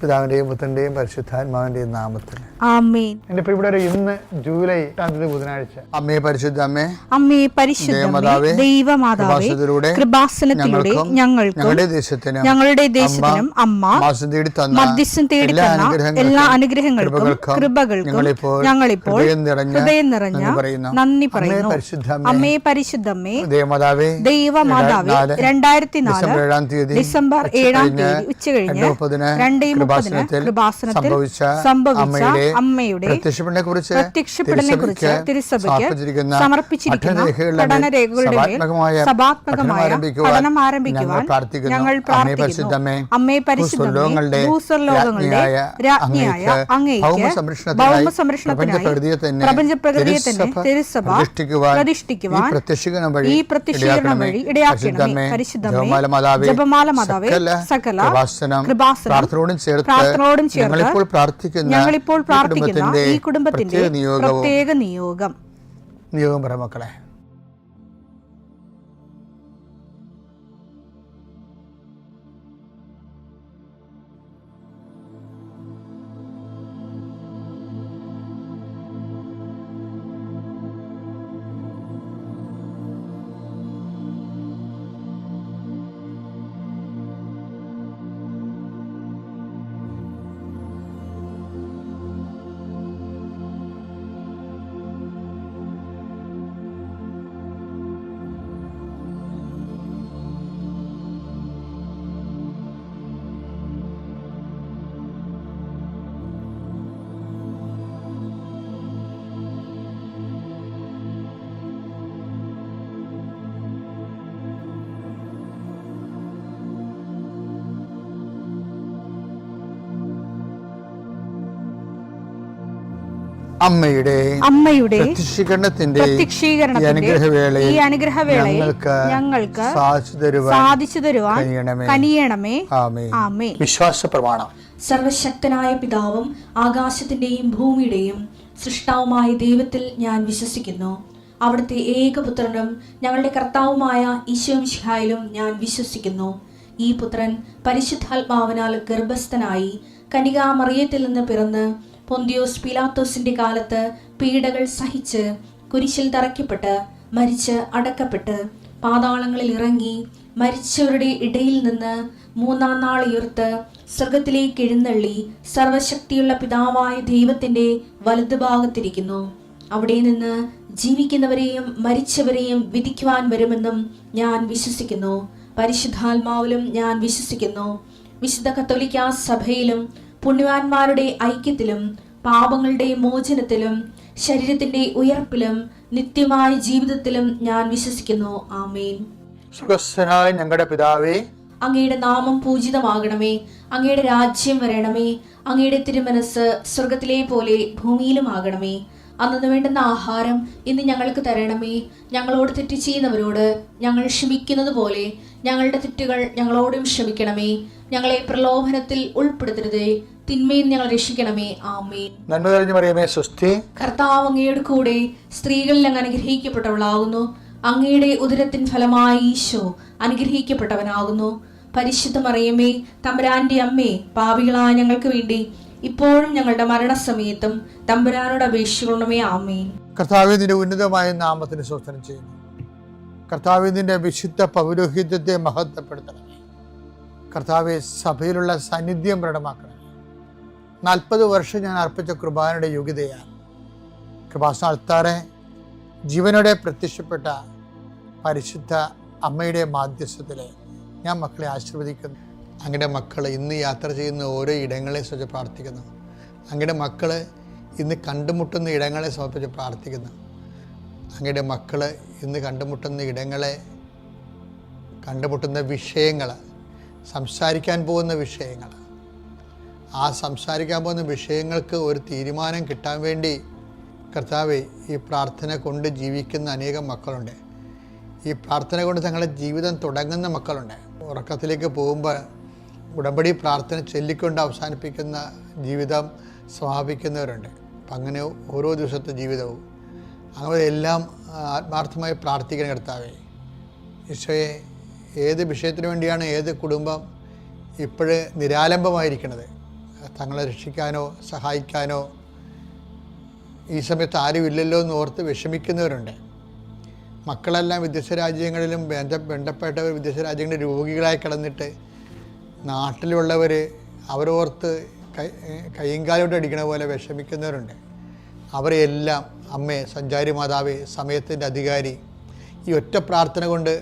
പിതാവിന്റെയും പുത്രന്റെയും പരിശുദ്ധാത്മാവിന്റെയും നാമത്തിൽ ആമേൻ. എന്റെ പ്രിയപ്പെട്ടവരെ, ഇന്ന് ജൂലൈ 8 ബുധനാഴ്ച. അമ്മേ പരിശുദ്ധ അമ്മേ, അമ്മേ പരിശുദ്ധമേ, ദൈവമാതാവേ, കൃപാസനത്തിലൂടെ ഞങ്ങൾക്കും ഞങ്ങളുടെ ദേശത്തിനും അമ്മ മധ്യസ്ഥം തേടി തന്ന എല്ലാ അനുഗ്രഹങ്ങൾക്കും കൃപകൾക്കും ഞങ്ങളിപ്പോൾ ഹൃദയം നിറഞ്ഞ നന്ദി പറയുന്നു. അമ്മേ പരിശുദ്ധമേ, ദൈവമാതാവേ, 2004 ഡിസംബർ 7 ഉച്ചകഴിഞ്ഞ് 2:30 കൃപാസനത്തിൽ സംഭവിച്ച അമ്മയുടെ പ്രത്യക്ഷപ്പെടലിനെക്കുറിച്ച് തിരുസഭയ്ക്ക് സമർപ്പിച്ചിരിക്കുന്ന പഠനരേഖകളുടെ മേൽ സഭാത്മകമായ പഠനം ആരംഭിക്കുവാൻ ഞങ്ങൾ പ്രാർത്ഥിക്കുന്നു. അമ്മേ പരിശുദ്ധമേ, ഭൂസ്വർലോകങ്ങളുടെ രാജ്ഞിയായ അങ്ങേയ്ക്ക് ഭൗമസംരക്ഷണത്തിനായി പ്രപഞ്ചപ്രകൃതിയെ തന്നെ തിരുസഭ പ്രതിഷ്ഠിക്കുവാൻ ഈ പ്രത്യക്ഷീകരണം വഴി ഇടയാക്കണമേ. പരിശുദ്ധമേ, ജപമാല മാതാവേ, സകല കൃപാസനം പ്രാർത്ഥനയോടും ചേർത്ത് ഞങ്ങളിപ്പോൾ പ്രാർത്ഥിക്കുന്ന ഈ കുടുംബത്തിന്റെ പ്രത്യേക നിയോഗം പറ മക്കളെ. അമ്മയുടെ പ്രത്യക്ഷീകരണത്തിന്റെ ഈ അനുഗ്രഹവേളയിൽ ഞങ്ങൾക്ക് സാധിച്ചു തരുവാൻ കനിയണമേ. ആമേൻ. വിശ്വാസ പ്രമാണം. സർവശക്തനായ പിതാവും ആകാശത്തിന്റെയും ഭൂമിയുടെയും സൃഷ്ടാവുമായ ദൈവത്തിൽ ഞാൻ വിശ്വസിക്കുന്നു. അവിടുത്തെ ഏകപുത്രനും ഞങ്ങളുടെ കർത്താവുമായ ഈശോ മിശിഹായിലും ഞാൻ വിശ്വസിക്കുന്നു. ഈ പുത്രൻ പരിശുദ്ധാത്മാവിനാൽ ഗർഭസ്ഥനായി കന്യകാമറിയത്തിൽ നിന്ന് പിറന്ന് പൊന്തിയോസ് പീലാത്തോസിന്റെ കാലത്ത് പീഡകൾ സഹിച്ച് കുരിശിൽ തറയ്ക്കപ്പെട്ട് മരിച്ച് അടക്കപ്പെട്ട് പാതാളങ്ങളിൽ ഇറങ്ങി മരിച്ചവരുടെ ഇടയിൽ നിന്ന് 3-ാം നാൾ ഉയർത്ത് സ്വർഗത്തിലേക്ക് എഴുന്നള്ളി സർവശക്തിയുള്ള പിതാവായ ദൈവത്തിന്റെ വലതുഭാഗത്തിരിക്കുന്നു. അവിടെ നിന്ന് ജീവിക്കുന്നവരെയും മരിച്ചവരെയും വിധിക്കുവാൻ വരുമെന്നും ഞാൻ വിശ്വസിക്കുന്നു. പരിശുദ്ധാത്മാവിലും ഞാൻ വിശ്വസിക്കുന്നു. വിശുദ്ധ കത്തോലിക്കാ സഭയിലും പുണ്യവാന്മാരുടെ ഐക്യത്തിലും പാപങ്ങളുടെ മോചനത്തിലും ശരീരത്തിന്റെ ഉയർപ്പിലും നിത്യമായ ജീവിതത്തിലും ഞാൻ വിശ്വസിക്കുന്നു. ആമേൻ. സ്വർഗ്ഗസ്ഥനായ ഞങ്ങളുടെ പിതാവേ, അങ്ങയുടെ നാമം പൂജിതമാകണമേ. അങ്ങയുടെ രാജ്യം വരണമേ. അങ്ങയുടെ തിരുമനസ് സ്വർഗത്തിലെ പോലെ ഭൂമിയിലും ആകണമേ. അന്നു വേണ്ടുന്ന ആഹാരം ഇന്ന് ഞങ്ങൾക്ക് തരണമേ. ഞങ്ങളോട് തെറ്റ് ചെയ്യുന്നവരോട് ഞങ്ങൾ ക്ഷമിക്കുന്നത് പോലെ ഞങ്ങളുടെ തെറ്റുകൾ ഞങ്ങളോടും ക്ഷമിക്കണമേ. ഞങ്ങളെ പ്രലോഭനത്തിൽ ഉൾപ്പെടുത്തരുതേ, തിന്മയിൽ ഞങ്ങൾ രക്ഷിക്കണമേ. ആമേൻ. നന്മ നിറഞ്ഞ മറിയമേ, സ്വസ്തി. കർത്താവ് അങ്ങയുടെ കൂടെ സ്ത്രീകളിൽ അങ്ങ് അനുഗ്രഹിക്കപ്പെട്ടവളാകുന്നു. അങ്ങയുടെ ഉദരത്തിൻ ഫലമായി ഈശോ അനുഗ്രഹിക്കപ്പെട്ടവനാകുന്നു. പരിശുദ്ധ മറിയമേ, തമ്പുരാന്റെ അമ്മേ, പാപികളായ ഞങ്ങൾക്ക് വേണ്ടി ഇപ്പോഴും ഞങ്ങളുടെ മരണസമയത്തും തമ്പുരാനോട് അപേക്ഷിക്കണമേ. ആമേൻ. കർത്താവേ, നിന്റെ ഉന്നതമായ നാമത്തിന് സ്തോത്രം ചെയ്യുന്നു. കർത്താവേ, നിന്റെ വിശുദ്ധ പൗരോഹിത്യത്തെ മഹത്വപ്പെടുത്തണമേ. കർത്താവെ, സഭയിലുള്ള സാന്നിധ്യം പ്രകടമാക്കണമേ. 40 വർഷം ഞാൻ അർപ്പിച്ച കൃപാനയുടെ യോഗ്യതയാണ്. കൃപാസന അൾത്താറെ ജീവനോടെ പ്രത്യക്ഷപ്പെട്ട പരിശുദ്ധ അമ്മയുടെ മാധ്യസ്ഥത്തിലെ ഞാൻ മക്കളെ ആശീർവദിക്കുന്നു. അങ്ങയുടെ മക്കൾ ഇന്ന് യാത്ര ചെയ്യുന്ന ഓരോ ഇടങ്ങളെ സംബന്ധിച്ച് പ്രാർത്ഥിക്കുന്നു. അങ്ങയുടെ മക്കൾ ഇന്ന് കണ്ടുമുട്ടുന്ന ഇടങ്ങളെ സമർപ്പിച്ച് പ്രാർത്ഥിക്കുന്നു. അങ്ങയുടെ മക്കൾ ഇന്ന് കണ്ടുമുട്ടുന്ന ഇടങ്ങളെ, കണ്ടുമുട്ടുന്ന വിഷയങ്ങൾ, സംസാരിക്കാൻ പോകുന്ന വിഷയങ്ങൾ, ആ സംസാരിക്കാൻ പോകുന്ന വിഷയങ്ങൾക്ക് ഒരു തീരുമാനം കിട്ടാൻ വേണ്ടി കർത്താവേ, ഈ പ്രാർത്ഥന കൊണ്ട് ജീവിക്കുന്ന അനേകം മക്കളുണ്ട്. ഈ പ്രാർത്ഥന കൊണ്ട് തങ്ങളുടെ ജീവിതം തുടങ്ങുന്ന മക്കളുണ്ട്. ഉറക്കത്തിലേക്ക് പോകുമ്പോൾ ഉടമ്പടി പ്രാർത്ഥന ചൊല്ലിക്കൊണ്ട് അവസാനിപ്പിക്കുന്ന ജീവിതം സമാപിക്കുന്നവരുണ്ട്. അപ്പം അങ്ങനെ ഓരോ ദിവസത്തെ ജീവിതവും അങ്ങനെ എല്ലാം ആത്മാർത്ഥമായി പ്രാർത്ഥിക്കണം. കർത്താവേ, ഈശോയെ, ഏത് വിഷയത്തിന് വേണ്ടിയാണ് ഏത് കുടുംബം ഇപ്പോഴ് നിരാലംബമായിരിക്കുന്നത്, തങ്ങളെ രക്ഷിക്കാനോ സഹായിക്കാനോ ഈ സമയത്ത് ആരുമില്ലല്ലോ എന്ന് ഓർത്ത് വിഷമിക്കുന്നവരുണ്ട്. മക്കളെല്ലാം വിദേശ രാജ്യങ്ങളിലും ബന്ധപ്പെട്ടവർ വിദേശ രാജ്യങ്ങളിൽ രോഗികളായി കിടന്നിട്ട് നാട്ടിലുള്ളവർ അവരോർത്ത് കയ്യും കാലോട്ട് അടിക്കണ പോലെ വിഷമിക്കുന്നവരുണ്ട്. അവരെയെല്ലാം അമ്മേ, സഞ്ചാരി മാതാവേ, സമയത്തിൻ്റെ അധികാരി, ഈ ഒറ്റ പ്രാർത്ഥന കൊണ്ട്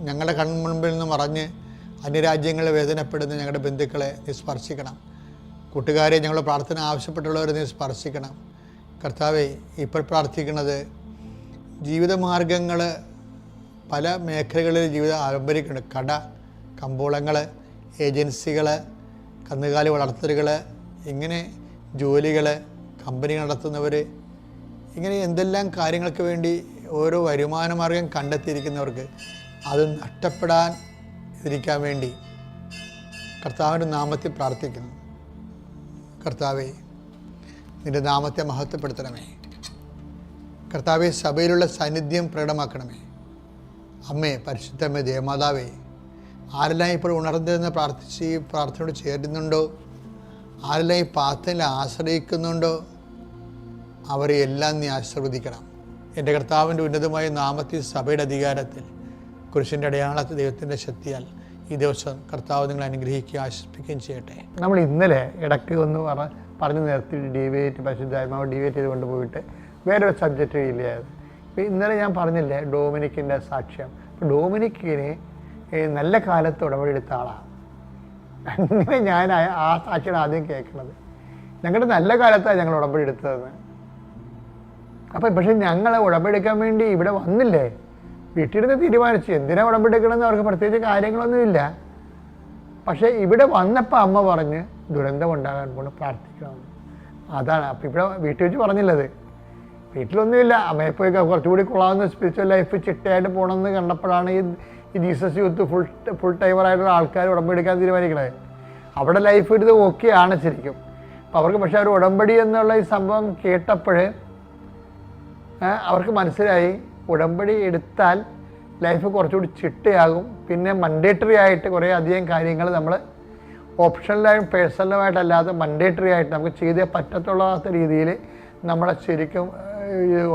ഞങ്ങളുടെ കൺമുൻപിൽ നിന്ന് മറഞ്ഞ് അന്യരാജ്യങ്ങളിൽ വേദനപ്പെടുന്ന ഞങ്ങളുടെ ബന്ധുക്കളെ നീ സ്പർശിക്കണം. കൂട്ടുകാരെ, ഞങ്ങൾ പ്രാർത്ഥന ആവശ്യപ്പെട്ടുള്ളവരെ നീ സ്പർശിക്കണം. കർത്താവേ, ഇപ്പോൾ പ്രാർത്ഥിക്കുന്നത് ജീവിതമാർഗങ്ങൾ പല മേഖലകളിൽ ജീവിതം ആരംഭിക്കുന്നുണ്ട്. കട, കമ്പോളങ്ങൾ, ഏജൻസികൾ, കന്നുകാലി വളർത്തലുകൾ, ഇങ്ങനെ ജോലികൾ, കമ്പനി നടത്തുന്നവർ, ഇങ്ങനെ എന്തെല്ലാം കാര്യങ്ങൾക്ക് വേണ്ടി ഓരോ വരുമാന മാർഗം കണ്ടെത്തിയിരിക്കുന്നവർക്ക് അത് നഷ്ടപ്പെടാൻ ഇരിക്കാൻ വേണ്ടി കർത്താവിൻ്റെ നാമത്തിൽ പ്രാർത്ഥിക്കുന്നു. കർത്താവേ, നിൻ്റെ നാമത്തെ മഹത്വപ്പെടുത്തണമേ. കർത്താവെ, സഭയിലുള്ള സാന്നിധ്യം പ്രകടമാക്കണമേ. അമ്മേ, പരിശുദ്ധമ്മേ, ദേവമാതാവേ, ആരെല്ലാം ഇപ്പോൾ ഉണർന്നിരുന്ന് പ്രാർത്ഥിച്ച് ഈ പ്രാർത്ഥനയോട് ചേരുന്നുണ്ടോ, ആരെല്ലാം ഈ പ്രാർത്ഥനയിൽ ആശ്രയിക്കുന്നുണ്ടോ, അവരെ എല്ലാം നീ ആശീർവദിക്കണം. എൻ്റെ കർത്താവിൻ്റെ ഉന്നതമായ നാമത്തിൽ, സഭയുടെ അധികാരത്തിൽ, കുരിശിൻ്റെ അടയാളത്തിൽ, ദൈവത്തിൻ്റെ ശക്തിയാൽ ഈ ദിവസം കർത്താവ് നിങ്ങളെ അനുഗ്രഹിക്കുകയും ആശ്വസിപ്പിക്കുകയും ചെയ്യട്ടെ. നമ്മൾ ഇന്നലെ ഇടയ്ക്ക് ഒന്ന് പറഞ്ഞു നിർത്തി ഡിവേറ്റ്, പരിശുദ്ധാത്മാവ് ഡിവേറ്റ് ചെയ്ത് കൊണ്ടുപോയിട്ട് വേറൊരു സബ്ജക്റ്റ് ഇല്ലായിരുന്നു. ഇപ്പോൾ ഇന്നലെ ഞാൻ പറഞ്ഞില്ലേ ഡൊമിനിക്കിൻ്റെ സാക്ഷ്യം. ഇപ്പോൾ ഡൊമിനിക്കിന് നല്ല കാലത്ത് ഉടമ്പടിയെടുത്ത ആളാണ്. അങ്ങനെ ഞാൻ ആ സാക്ഷിയാണ് ആദ്യം കേൾക്കുന്നത്. ഞങ്ങളുടെ നല്ല കാലത്താണ് ഞങ്ങൾ ഉടമ്പടി എടുത്തതെന്ന്. അപ്പം പക്ഷേ ഞങ്ങൾ ഉടമ്പടിക്കാൻ വേണ്ടി ഇവിടെ വന്നില്ലേ, വീട്ടിലിരുന്ന് തീരുമാനിച്ചു എന്തിനാ ഉടമ്പടിക്കണമെന്ന് അവർക്ക് പ്രത്യേകിച്ച് കാര്യങ്ങളൊന്നുമില്ല. പക്ഷേ ഇവിടെ വന്നപ്പോൾ അമ്മ പറഞ്ഞ് ദുരന്തം ഉണ്ടാകാൻ കൊണ്ട് പ്രാർത്ഥിക്കണം. അതാണ്. അപ്പം ഇവിടെ വീട്ടിൽ വെച്ച് പറഞ്ഞില്ലത്. വീട്ടിലൊന്നുമില്ല, അമ്മയെ പോയി കുറച്ചുകൂടി കൊള്ളാവുന്ന സ്പിരിച്വൽ ലൈഫ് ചിട്ടയായിട്ട് പോകണമെന്ന് കണ്ടപ്പോഴാണ് ഈ ജീസസ് യൂത്ത് ഫുൾ ടൈമറായിട്ടുള്ള ആൾക്കാർ ഉടമ്പടിക്കാൻ തീരുമാനിക്കണത്. അവിടെ ലൈഫ് ഒരു ഓക്കെയാണ് ശരിക്കും. അപ്പം അവർക്ക് പക്ഷേ അവർ ഉടമ്പടി എന്നുള്ള ഈ സംഭവം കേട്ടപ്പോൾ അവർക്ക് മനസ്സിലായി ഉടമ്പടി എടുത്താൽ ലൈഫ് കുറച്ചുകൂടി ചിട്ടയാകും. പിന്നെ മൻഡേറ്ററി ആയിട്ട് കുറേ അധികം കാര്യങ്ങൾ നമ്മൾ ഓപ്ഷണലായും പേഴ്സണലുമായിട്ടല്ലാതെ മൻഡേറ്ററി ആയിട്ട് നമുക്ക് ചെയ്തേ പറ്റത്തുള്ളാത്ത രീതിയിൽ നമ്മളെ ശരിക്കും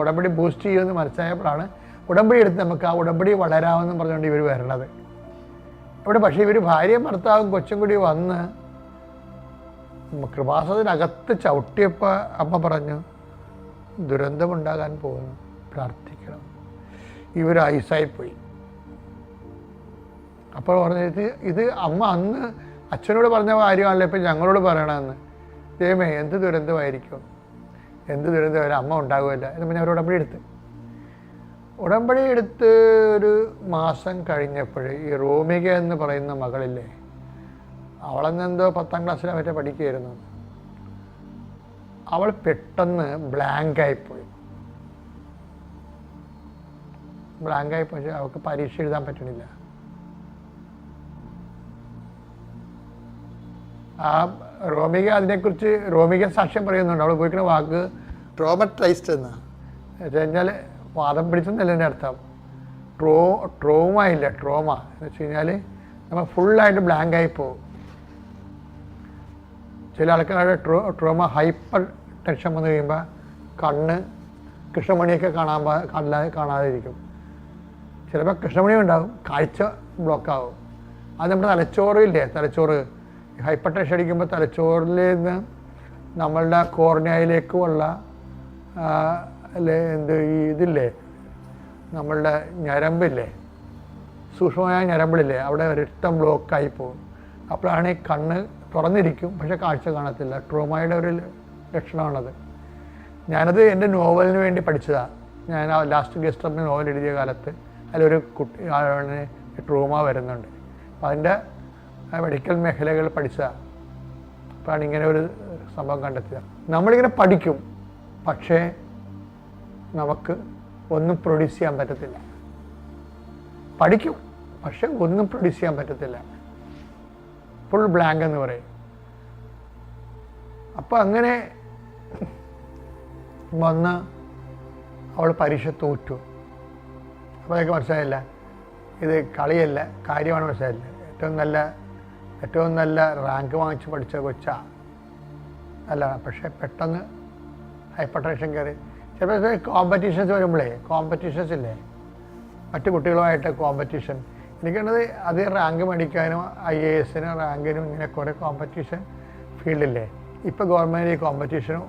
ഉടമ്പടി ബൂസ്റ്റ് ചെയ്യുമെന്ന് മനസ്സിലായപ്പോഴാണ് ഉടമ്പടി എടുത്ത് നമുക്ക് ആ ഉടമ്പടി വളരാമെന്ന് പറഞ്ഞുകൊണ്ട് ഇവർ വരണത്. ഇവിടെ പക്ഷേ ഇവർ ഭാര്യയും ഭർത്താവും കൊച്ചും കൂടി വന്ന് കൃപാസനത്തിനകത്ത് ചവിട്ടിയപ്പോൾ അമ്മ പറഞ്ഞു ദുരന്തമുണ്ടാകാൻ പോകുന്നു, പ്രാർത്ഥിക്കണം. ഇവർ ഐസായിപ്പോയി. അപ്പോൾ പറഞ്ഞിട്ട് ഇത് അമ്മ അന്ന് അച്ഛനോട് പറഞ്ഞ കാര്യമാണല്ലോ ഇപ്പം ഞങ്ങളോട് പറയണമെന്ന്. ദൈവമേ, എന്ത് ദുരന്തമായിരിക്കും, എന്ത് ദുരന്തമായാലും അമ്മ ഉണ്ടാകുമല്ല എന്ന് പറഞ്ഞാൽ അവർ ഉടമ്പടി എടുത്ത് ഒരു മാസം കഴിഞ്ഞപ്പോൾ ഈ റോമിക എന്ന് പറയുന്ന മകളില്ലേ, അവളെന്നെന്തോ 10ാം ക്ലാസ്സിലാണ് മറ്റേ പഠിക്കുകയായിരുന്നു. അവൾ പെട്ടെന്ന് ബ്ലാങ്കായിപ്പോയി. ബ്ലാങ്കായിപ്പോയി അവൾക്ക് പരീക്ഷ എഴുതാൻ പറ്റണില്ല. ആ റോമിക അതിനെക്കുറിച്ച് റോമിക സാക്ഷ്യം പറയുന്നുണ്ട്. അവൾ ഉപയോഗിക്കുന്ന വാക്ക് ട്രോമറ്റൈസ്ഡ് എന്നാണ്. എന്ന് കഴിഞ്ഞാൽ വാദം പിടിച്ചെന്നല്ല എൻ്റെ അർത്ഥം. ട്രോമ ഇല്ല, ട്രോമ എന്ന് വെച്ച് കഴിഞ്ഞാൽ നമ്മൾ ഫുള്ളായിട്ട് ബ്ലാങ്കായി പോകും. ചില ആൾക്കാരുടെ ട്രോമ ഹൈപ്പർ ടെൻഷൻ വന്നു കഴിയുമ്പോൾ കണ്ണ് കൃഷ്ണമണിയൊക്കെ കാണാതിരിക്കും. ചിലപ്പോൾ കൃഷ്ണമണി ഉണ്ടാകും, കാഴ്ച ബ്ലോക്കാവും. അത് നമ്മുടെ തലച്ചോറില്ലേ, തലച്ചോറ് ഹൈപ്പർ ടെൻഷൻ അടിക്കുമ്പോൾ തലച്ചോറിൽ നിന്ന് നമ്മളുടെ കോർണിയയിലേക്കുമുള്ള അല്ലേ ഇതില്ലേ നമ്മളുടെ ഞരമ്പില്ലേ, സൂക്ഷ്മമായ ഞരമ്പിളില്ലേ, അവിടെ രക്തം ബ്ലോക്കായി പോകും. അപ്പോഴാണ് ഈ കണ്ണ് തുറന്നിരിക്കും പക്ഷെ കാഴ്ച കാണത്തില്ല. ട്രോമയുടെ ഒരു ലക്ഷണമാണത്. ഞാനത് എൻ്റെ നോവലിന് വേണ്ടി പഠിച്ചതാണ്. ഞാൻ ആ ലാസ്റ്റ് ഗസ്റ്റ് ഓഫ് നോവൽ എഴുതിയ കാലത്ത് അതിലൊരു കുട്ടി ട്രോമ വരുന്നുണ്ട്. അപ്പം അതിൻ്റെ മെഡിക്കൽ മേഖലകൾ പഠിച്ചതാണ്. അപ്പോഴാണ് ഇങ്ങനെ ഒരു സംഭവം കണ്ടെത്തിയത്. നമ്മളിങ്ങനെ പഠിക്കും, പക്ഷേ നമുക്ക് ഒന്നും പ്രൊഡ്യൂസ് ചെയ്യാൻ പറ്റത്തില്ല. പഠിക്കും പക്ഷെ ഒന്നും പ്രൊഡ്യൂസ് ചെയ്യാൻ പറ്റത്തില്ല. ഫുൾ ബ്ലാങ്ക് എന്ന് പറയും. അപ്പോൾ അങ്ങനെ വന്ന് അവൾ പരീക്ഷ തോറ്റു. അപ്പോൾ അതൊക്കെ മനസ്സിലായില്ല, ഇത് കളിയല്ല, കാര്യമാണ് മനസ്സിലായില്ല. ഏറ്റവും നല്ല ഏറ്റവും നല്ല റാങ്ക് വാങ്ങിച്ച് പഠിച്ച കൊച്ചാ നല്ലതാണ്. പക്ഷേ പെട്ടെന്ന് ഹൈപ്പർ ടെൻഷൻ കയറി. ചിലപ്പോൾ കോമ്പറ്റീഷൻസ് വരുമ്പോഴേ, കോമ്പറ്റീഷൻസ് ഇല്ലേ, മറ്റു കുട്ടികളുമായിട്ട് കോമ്പറ്റീഷൻ, എനിക്കുള്ളത് അത് റാങ്ക് മേടിക്കാനും IAS റാങ്കിനും ഇങ്ങനെ കുറേ കോമ്പറ്റീഷൻ ഫീൽഡില്ലേ. ഇപ്പോൾ ഗവൺമെൻറ് ഈ കോമ്പറ്റീഷനും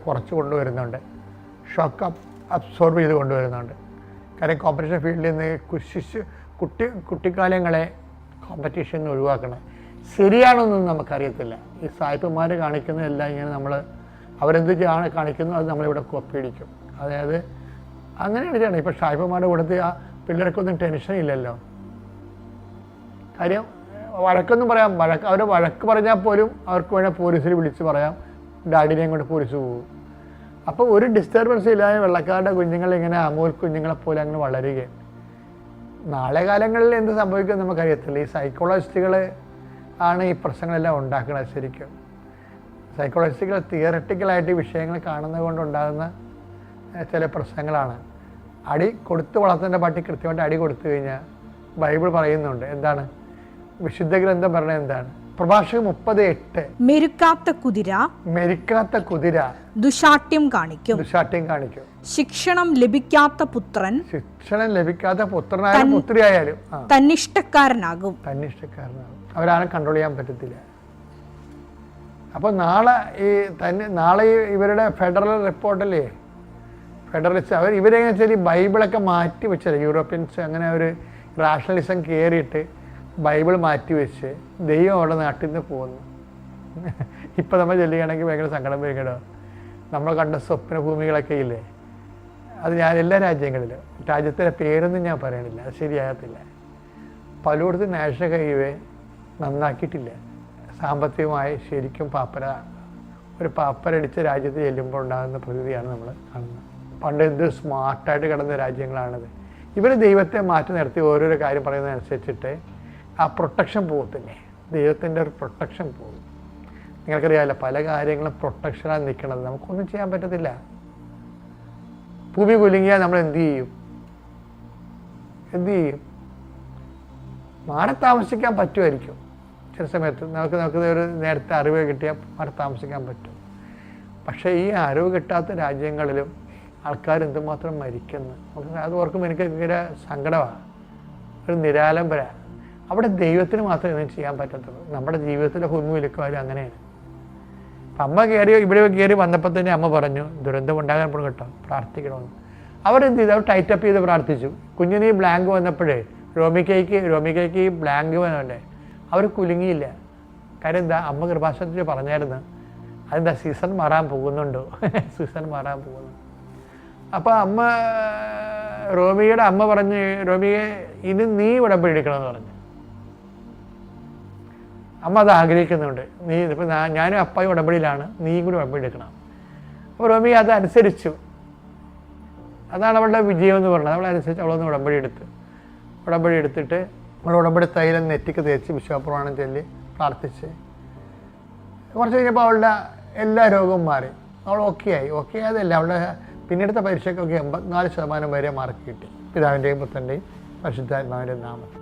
കുറച്ച് കൊണ്ടുവരുന്നുണ്ട്, ഷോക്ക് അബ്സോർബ് ചെയ്ത് കൊണ്ടുവരുന്നുണ്ട്. കാര്യം കോമ്പറ്റീഷൻ ഫീൽഡിൽ നിന്ന് കുട്ടിക്കാലങ്ങളെ കോമ്പറ്റീഷൻ ഒഴിവാക്കണം. ശരിയാണെന്നൊന്നും നമുക്കറിയത്തില്ല. ഈ സായിപ്പന്മാർ കാണിക്കുന്നതെല്ലാം ഇങ്ങനെ നമ്മൾ അവരെന്ത് കാണിക്കുന്നു അത് നമ്മളിവിടെ കോപ്പി അടിക്കും. അതായത് അങ്ങനെയാണ് ചെയ്യണം. ഇപ്പോൾ സായിപ്പന്മാരുടെ കൂടത്തിൽ ആ പിള്ളേർക്കൊന്നും ടെൻഷൻ ഇല്ലല്ലോ. കാര്യം വഴക്കൊന്നും പറയാം, അവർ വഴക്ക് പറഞ്ഞാൽ പോലും അവർക്ക് വേണേൽ പോലീസിൽ വിളിച്ച് പറയാം, ഡാഡിനെയും കൊണ്ട് പോലീസ് പോകും. അപ്പോൾ ഒരു ഡിസ്റ്റർബൻസ് ഇല്ലാതെ വെള്ളക്കാരുടെ കുഞ്ഞുങ്ങളിങ്ങനെ അമൂൽ കുഞ്ഞുങ്ങളെപ്പോലെ അങ്ങനെ വളരുകയാണ്. നാളെ കാലങ്ങളിൽ എന്ത് സംഭവിക്കുമെന്ന് നമുക്കറിയത്തില്ല. ഈ സൈക്കോളജിസ്റ്റുകൾ ആണ് ഈ പ്രശ്നങ്ങളെല്ലാം ഉണ്ടാക്കുന്നത്. ശരിക്കും സൈക്കോളജിസ്റ്റുകൾ തിയററ്റിക്കലായിട്ട് വിഷയങ്ങൾ കാണുന്നത് കൊണ്ടുണ്ടാകുന്ന ചില പ്രശ്നങ്ങളാണ്. അടി കൊടുത്ത് വളർത്തേണ്ട പട്ടി കൃത്യമായിട്ട് അടി കൊടുത്തു കഴിഞ്ഞാൽ ബൈബിൾ പറയുന്നുണ്ട്. എന്താണ് വിശുദ്ധ ഗ്രന്ഥം പറഞ്ഞത്? എന്താണ്? പ്രഭാഷകൻ 30:8 മെരുക്കാത്ത കുതിര ദുശാഠ്യം കാണിക്കും. ശിക്ഷണം ലഭിക്കാത്ത പുത്രനായാലും പുത്രിയായാലും തന്നിഷ്ടക്കാരനാകും. അവരാരും കൺട്രോൾ ചെയ്യാൻ പറ്റത്തില്ല. അപ്പോൾ നാളെ ഇവരുടെ ഫെഡറൽ റിപ്പോർട്ടല്ലേ, ഫെഡറലിസ്റ്റ് ഇവരെങ്ങനെ വെച്ചാൽ ഈ ബൈബിളൊക്കെ മാറ്റി വെച്ചത്, യൂറോപ്യൻസ് അങ്ങനെ ഒരു റാഷണലിസം കയറിയിട്ട് ബൈബിൾ മാറ്റി വെച്ച് ദൈവം അവിടെ നാട്ടിൽ നിന്ന് പോകുന്നു. ഇപ്പം നമ്മൾ ചെല്ലുകയാണെങ്കിൽ ഭയങ്കര സങ്കടം വരികടോ. നമ്മൾ കണ്ട സ്വപ്ന ഭൂമികളൊക്കെ ഇല്ലേ, അത് ഞാൻ എല്ലാ രാജ്യങ്ങളിലും, രാജ്യത്തിൻ്റെ പേരൊന്നും ഞാൻ പറയണില്ല, അത് ശരിയാകത്തില്ല. പലയിടത്തും നാഷണൽ ഹൈവേ നന്നാക്കിയിട്ടില്ല. സാമ്പത്തികമായി ശരിക്കും പാപ്പരാണ്. ഒരു പാപ്പരടിച്ച രാജ്യത്ത് ചെല്ലുമ്പോൾ ഉണ്ടാകുന്ന പ്രകൃതിയാണ് നമ്മൾ കാണുന്നത്. പണ്ട് എന്ത് സ്മാർട്ടായിട്ട് കിടന്ന രാജ്യങ്ങളാണത്. ഇവർ ദൈവത്തെ മാറ്റി നിർത്തി ഓരോരോ കാര്യം പറയുന്നതനുസരിച്ചിട്ട് ആ പ്രൊട്ടക്ഷൻ പോകത്തില്ലേ, ദൈവത്തിൻ്റെ ഒരു പ്രൊട്ടക്ഷൻ പോകും. നിങ്ങൾക്കറിയാമല്ലോ, പല കാര്യങ്ങളും പ്രൊട്ടക്ഷനാണ് നിൽക്കണത്. നമുക്കൊന്നും ചെയ്യാൻ പറ്റത്തില്ല. ഭൂമി കുലുങ്ങിയാൽ നമ്മൾ എന്ത് ചെയ്യും? മാറി താമസിക്കാൻ പറ്റുമായിരിക്കും ചില സമയത്ത്. നമുക്ക് ഒരു നേരത്തെ അറിവ് കിട്ടിയാൽ മാറി താമസിക്കാൻ പറ്റും. പക്ഷേ ഈ അറിവ് കിട്ടാത്ത രാജ്യങ്ങളിലും ആൾക്കാർ എന്തുമാത്രം മരിക്കുന്നു, അത് ഓർക്കുമ്പോൾ എനിക്ക് ഭയങ്കര സങ്കടമാണ്, ഒരു നിരാലംബര. അവിടെ ദൈവത്തിന് മാത്രമേ ഒന്നും ചെയ്യാൻ പറ്റത്തുള്ളൂ. നമ്മുടെ ജീവിതത്തിലെ ഭൂമി വിലക്കുവാനും അങ്ങനെയാണ്. അപ്പം അമ്മ ഇവിടെ കയറി വന്നപ്പോൾ തന്നെ അമ്മ പറഞ്ഞു ദുരന്തം ഉണ്ടാകാൻ പോലും കേട്ടോ, പ്രാർത്ഥിക്കണമെന്ന്. അവരെന്ത് ചെയ്തു? അവർ ടൈറ്റപ്പ് ചെയ്ത് പ്രാർത്ഥിച്ചു. കുഞ്ഞിന് ഈ ബ്ലാങ്ക് വന്നപ്പോഴേ രോമിക്കയ്ക്ക് ഈ ബ്ലാങ്ക് വന്നല്ലേ, അവർ കുലുങ്ങിയില്ല. കാര്യം എന്താ? അമ്മ കൃപാസനത്തിൽ പറഞ്ഞായിരുന്നു അതെന്താ, സീസൺ മാറാൻ പോകുന്നുണ്ടോ, സീസൺ മാറാൻ പോകുന്നു. അപ്പോൾ റോമിയുടെ അമ്മ പറഞ്ഞ്, റോമിയെ ഇനി നീ ഉടമ്പടി എടുക്കണമെന്ന് പറഞ്ഞു. അമ്മ അത് ആഗ്രഹിക്കുന്നുണ്ട്. നീ ഇപ്പം ഞാനും അപ്പായും ഉടമ്പടിയിലാണ്, നീയും കൂടി ഉടമ്പടി എടുക്കണം. അപ്പോൾ റോമി അതനുസരിച്ചു. അതാണ് അവളുടെ വിജയം എന്ന് പറഞ്ഞത്. അവളനുസരിച്ച് അവളൊന്ന് ഉടമ്പടി എടുത്തിട്ട് അവൾ ഉടമ്പടി തൈലം നെറ്റിക്ക് തേച്ച് വിശ്വാസപ്രമാണം ചൊല്ലി പ്രാർത്ഥിച്ച് കുറച്ച് കഴിഞ്ഞപ്പോൾ അവളുടെ എല്ലാ രോഗവും മാറി. അവൾ ഓക്കെ ആയതല്ല, അവളുടെ പിന്നീടുത്ത പരീക്ഷയ്ക്കൊക്കെ 84% വരെ മാർക്ക് കിട്ടി. പിതാവിൻ്റെയും പുത്രൻ്റെയും പരിശുദ്ധാത്മാവിൻ്റെയും നാമത്തിൽ.